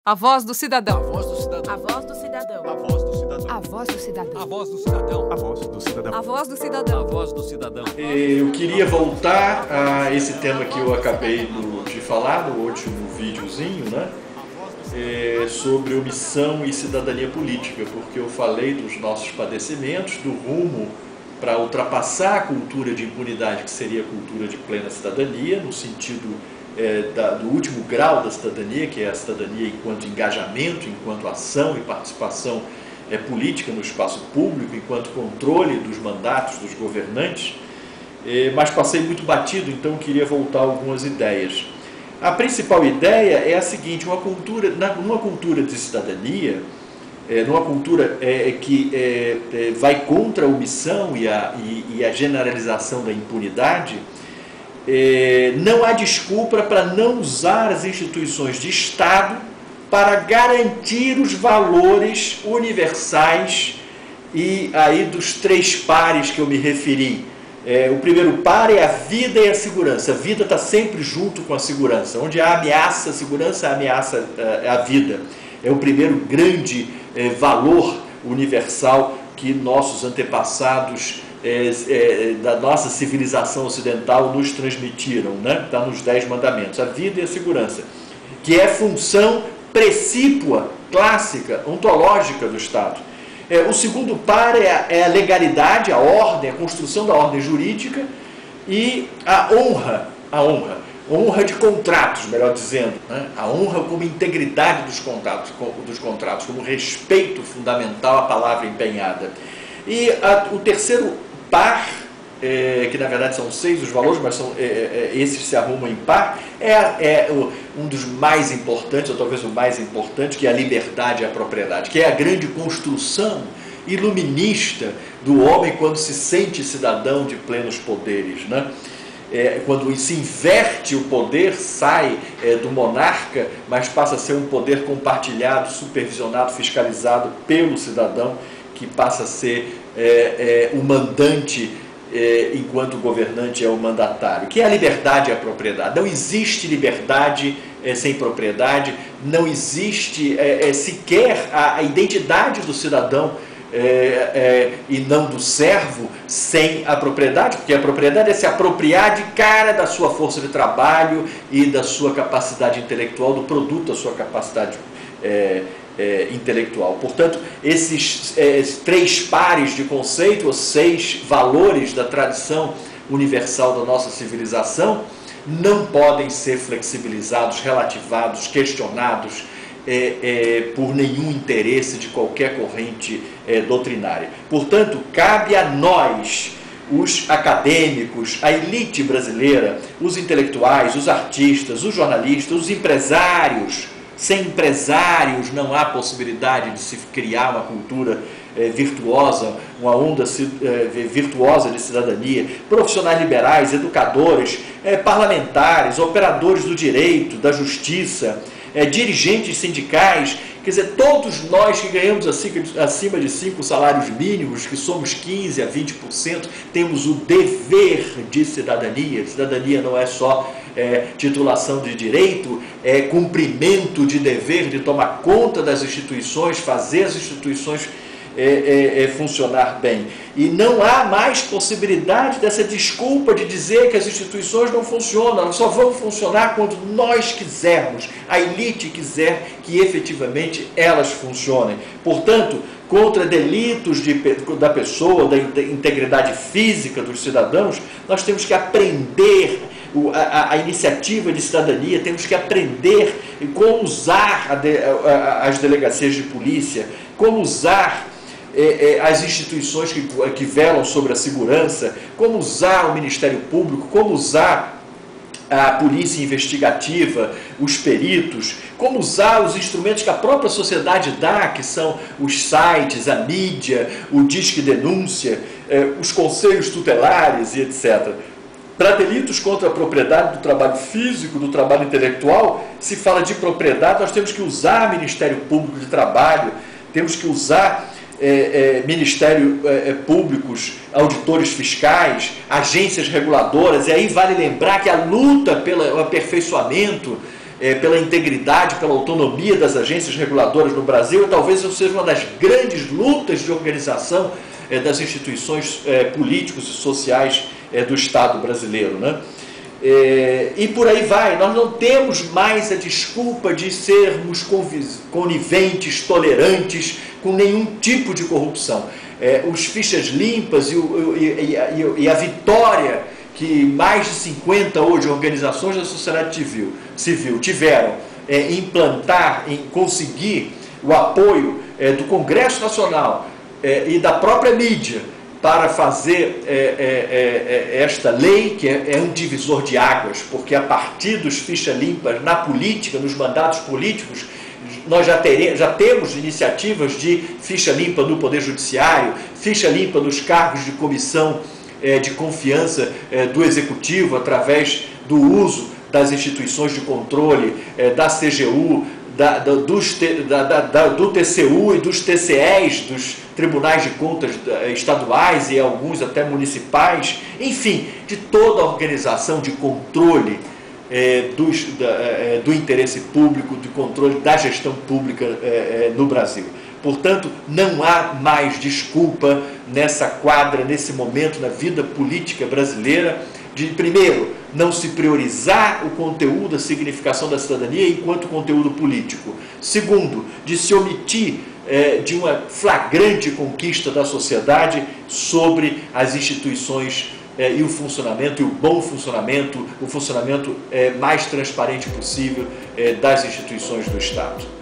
A voz do cidadão. A voz do cidadão. A voz do cidadão. A voz do cidadão. A voz do cidadão. A voz do cidadão. A voz do cidadão. A voz do cidadão. A voz do cidadão. Eu queria voltar a esse tema que eu acabei de falar no último videozinho, né? Sobre omissão e cidadania política, porque eu falei dos nossos padecimentos, do rumo para ultrapassar a cultura de impunidade, que seria a cultura de plena cidadania, no sentido do último grau da cidadania, que é a cidadania enquanto engajamento, enquanto ação e participação política no espaço público, enquanto controle dos mandatos dos governantes, mas passei muito batido, então queria voltar a algumas ideias. A principal ideia é a seguinte: numa cultura de cidadania, numa cultura que vai contra a omissão e a generalização da impunidade, não há desculpa para não usar as instituições de Estado para garantir os valores universais e aí dos três pares que eu me referi. O primeiro par é a vida e a segurança. A vida está sempre junto com a segurança. Onde há ameaça à segurança, a ameaça à vida. É o primeiro grande valor universal que nossos antepassados da nossa civilização ocidental nos transmitiram, né? Está nos 10 mandamentos, a vida e a segurança, que é função precípua, clássica, ontológica do Estado. O segundo par é a legalidade, a ordem, a construção da ordem jurídica e a honra de contratos, melhor dizendo, né? A honra como integridade dos contratos, como respeito fundamental à palavra empenhada. E o terceiro par, que na verdade são 6 os valores, mas esses se arrumam em par, um dos mais importantes, ou talvez o mais importante, que é a liberdade e a propriedade, que é a grande construção iluminista do homem quando se sente cidadão de plenos poderes, né? Quando se inverte o poder, sai do monarca, mas passa a ser um poder compartilhado, supervisionado, fiscalizado pelo cidadão, que passa a ser o mandante, enquanto o governante é o mandatário, que é a liberdade e a propriedade. Não existe liberdade sem propriedade, não existe sequer a identidade do cidadão e não do servo sem a propriedade, porque a propriedade é se apropriar de cara da sua força de trabalho e da sua capacidade intelectual, do produto da sua capacidade intelectual. Portanto, esses 3 pares de conceito, ou 6 valores da tradição universal da nossa civilização, não podem ser flexibilizados, relativados, questionados por nenhum interesse de qualquer corrente doutrinária. Portanto, cabe a nós, os acadêmicos, a elite brasileira, os intelectuais, os artistas, os jornalistas, os empresários. Sem empresários não há possibilidade de se criar uma cultura virtuosa, uma onda virtuosa de cidadania. Profissionais liberais, educadores, parlamentares, operadores do direito, da justiça, dirigentes sindicais, quer dizer, todos nós que ganhamos acima de 5 salários mínimos, que somos 15% a 20%, temos o dever de cidadania. Cidadania não é só titulação de direito, é cumprimento de dever de tomar conta das instituições, fazer as instituições funcionar bem. E não há mais possibilidade dessa desculpa de dizer que as instituições não funcionam. Elas só vão funcionar quando nós quisermos, a elite quiser que efetivamente elas funcionem. Portanto, contra delitos da pessoa, da integridade física dos cidadãos, nós temos que aprender a iniciativa de cidadania, temos que aprender como usar as delegacias de polícia, como usar as instituições que velam sobre a segurança, como usar o Ministério Público, como usar a polícia investigativa, os peritos, como usar os instrumentos que a própria sociedade dá, que são os sites, a mídia, o Disque Denúncia, os conselhos tutelares e etc. Para delitos contra a propriedade do trabalho físico, do trabalho intelectual, se fala de propriedade, nós temos que usar Ministério Público de Trabalho, temos que usar Ministério Públicos, auditores fiscais, agências reguladoras, e aí vale lembrar que a luta pelo aperfeiçoamento pela integridade, pela autonomia das agências reguladoras no Brasil, e talvez isso seja uma das grandes lutas de organização das instituições políticos e sociais do Estado brasileiro, né? E por aí vai. Nós não temos mais a desculpa de sermos coniventes, tolerantes com nenhum tipo de corrupção. Os fichas limpas e a vitória que mais de 50 hoje organizações da sociedade civil tiveram em implantar, em conseguir o apoio do Congresso Nacional e da própria mídia para fazer esta lei, que é um divisor de águas, porque a partir dos fichas limpas na política, nos mandatos políticos, nós já temos iniciativas de ficha limpa no Poder Judiciário, ficha limpa nos cargos de comissão de confiança do Executivo, através do uso das instituições de controle, da CGU, do TCU e dos TCEs, dos Tribunais de Contas estaduais e alguns até municipais, enfim, de toda a organização de controle do interesse público, de controle da gestão pública no Brasil. Portanto, não há mais desculpa nessa quadra, nesse momento na vida política brasileira, de, primeiro, não se priorizar o conteúdo, a significação da cidadania enquanto conteúdo político. Segundo, de se omitir de uma flagrante conquista da sociedade sobre as instituições e o funcionamento, e o bom funcionamento, o funcionamento mais transparente possível das instituições do Estado.